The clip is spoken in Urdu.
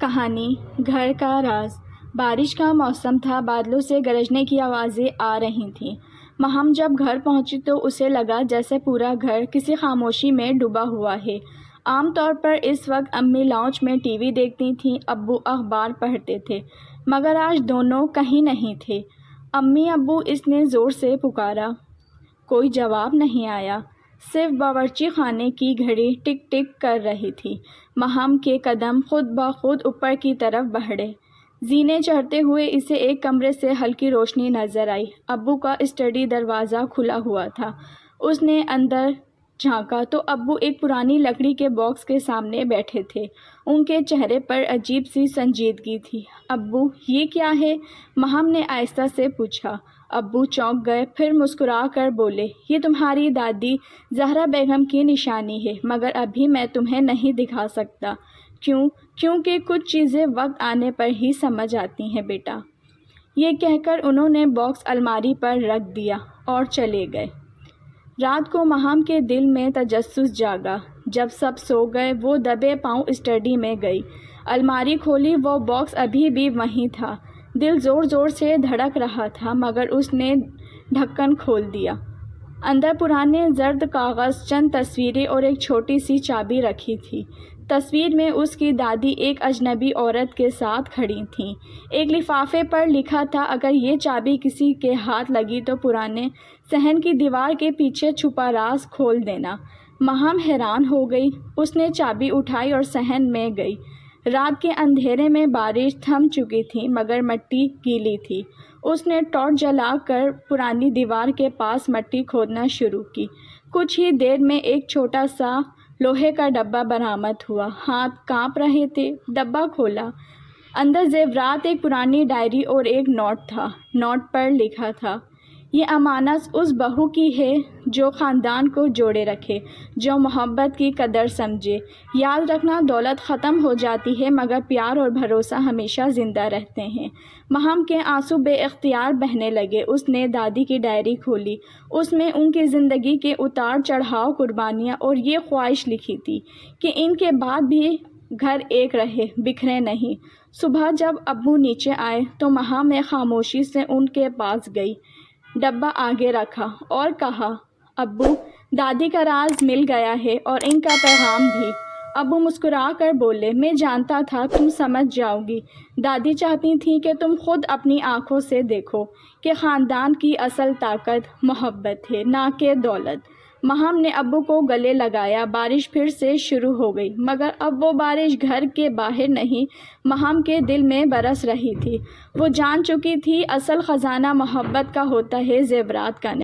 کہانی گھر کا راز۔ بارش کا موسم تھا، بادلوں سے گرجنے کی آوازیں آ رہی تھیں۔ مہم جب گھر پہنچی تو اسے لگا جیسے پورا گھر کسی خاموشی میں ڈوبا ہوا ہے۔ عام طور پر اس وقت امی لاؤنج میں ٹی وی دیکھتی تھیں، ابو اخبار پڑھتے تھے، مگر آج دونوں کہیں نہیں تھے۔ امی ابو اس نے زور سے پکارا، کوئی جواب نہیں آیا، صرف باورچی خانے کی گھڑی ٹک ٹک کر رہی تھی۔ مہم کے قدم خود بخود اوپر کی طرف بڑھے۔ زینے چڑھتے ہوئے اسے ایک کمرے سے ہلکی روشنی نظر آئی۔ ابو کا اسٹڈی دروازہ کھلا ہوا تھا۔ اس نے اندر جھانکا تو ابو ایک پرانی لکڑی کے باکس کے سامنے بیٹھے تھے۔ ان کے چہرے پر عجیب سی سنجیدگی تھی۔ ابو، یہ کیا ہے؟ مہم نے آہستہ سے پوچھا۔ ابو چونک گئے، پھر مسکرا کر بولے، یہ تمہاری دادی زہرا بیگم کی نشانی ہے، مگر ابھی میں تمہیں نہیں دکھا سکتا۔ کیوں؟ کیونکہ کچھ چیزیں وقت آنے پر ہی سمجھ آتی ہیں بیٹا۔ یہ کہہ کر انہوں نے باکس الماری پر رکھ دیا اور چلے گئے۔ رات کو مہم کے دل میں تجسس جاگا۔ جب سب سو گئے، وہ دبے پاؤں اسٹڈی میں گئی۔ الماری کھولی، وہ باکس ابھی بھی وہیں تھا۔ دل زور زور سے دھڑک رہا تھا، مگر اس نے ڈھکن کھول دیا۔ اندر پرانے زرد کاغذ، چند تصویریں اور ایک چھوٹی سی چابی رکھی تھی۔ تصویر میں اس کی دادی ایک اجنبی عورت کے ساتھ کھڑی تھیں۔ ایک لفافے پر لکھا تھا، اگر یہ چابی کسی کے ہاتھ لگی تو پرانے صحن کی دیوار کے پیچھے چھپا راز کھول دینا۔ مہم حیران ہو گئی۔ اس نے چابی اٹھائی اور صحن میں گئی۔ رات کے اندھیرے میں بارش تھم چکی تھی، مگر مٹی گیلی تھی۔ اس نے ٹارچ جلا کر پرانی دیوار کے پاس مٹی کھودنا شروع کی۔ کچھ ہی دیر میں ایک چھوٹا سا لوہے کا ڈبہ برآمد ہوا۔ ہاتھ کانپ رہے تھے۔ ڈبہ کھولا۔ اندر زیورات، ایک پرانی ڈائری اور ایک نوٹ تھا۔ نوٹ پر لکھا تھا، یہ امانت اس بہو کی ہے جو خاندان کو جوڑے رکھے، جو محبت کی قدر سمجھے۔ یاد رکھنا، دولت ختم ہو جاتی ہے، مگر پیار اور بھروسہ ہمیشہ زندہ رہتے ہیں۔ مہم کے آنسو بے اختیار بہنے لگے۔ اس نے دادی کی ڈائری کھولی۔ اس میں ان کی زندگی کے اتار چڑھاؤ، قربانیاں اور یہ خواہش لکھی تھی کہ ان کے بعد بھی گھر ایک رہے، بکھرے نہیں۔ صبح جب ابو نیچے آئے تو مہم نے خاموشی سے ان کے پاس گئی، ڈبہ آگے رکھا اور کہا، ابو، دادی کا راز مل گیا ہے اور ان کا پیغام بھی۔ ابو مسکرا کر بولے، میں جانتا تھا تم سمجھ جاؤ گی۔ دادی چاہتی تھیں کہ تم خود اپنی آنکھوں سے دیکھو کہ خاندان کی اصل طاقت محبت ہے، نہ کہ دولت۔ مہم نے ابو کو گلے لگایا۔ بارش پھر سے شروع ہو گئی، مگر اب وہ بارش گھر کے باہر نہیں، مہم کے دل میں برس رہی تھی۔ وہ جان چکی تھی اصل خزانہ محبت کا ہوتا ہے، زیورات کا نہیں۔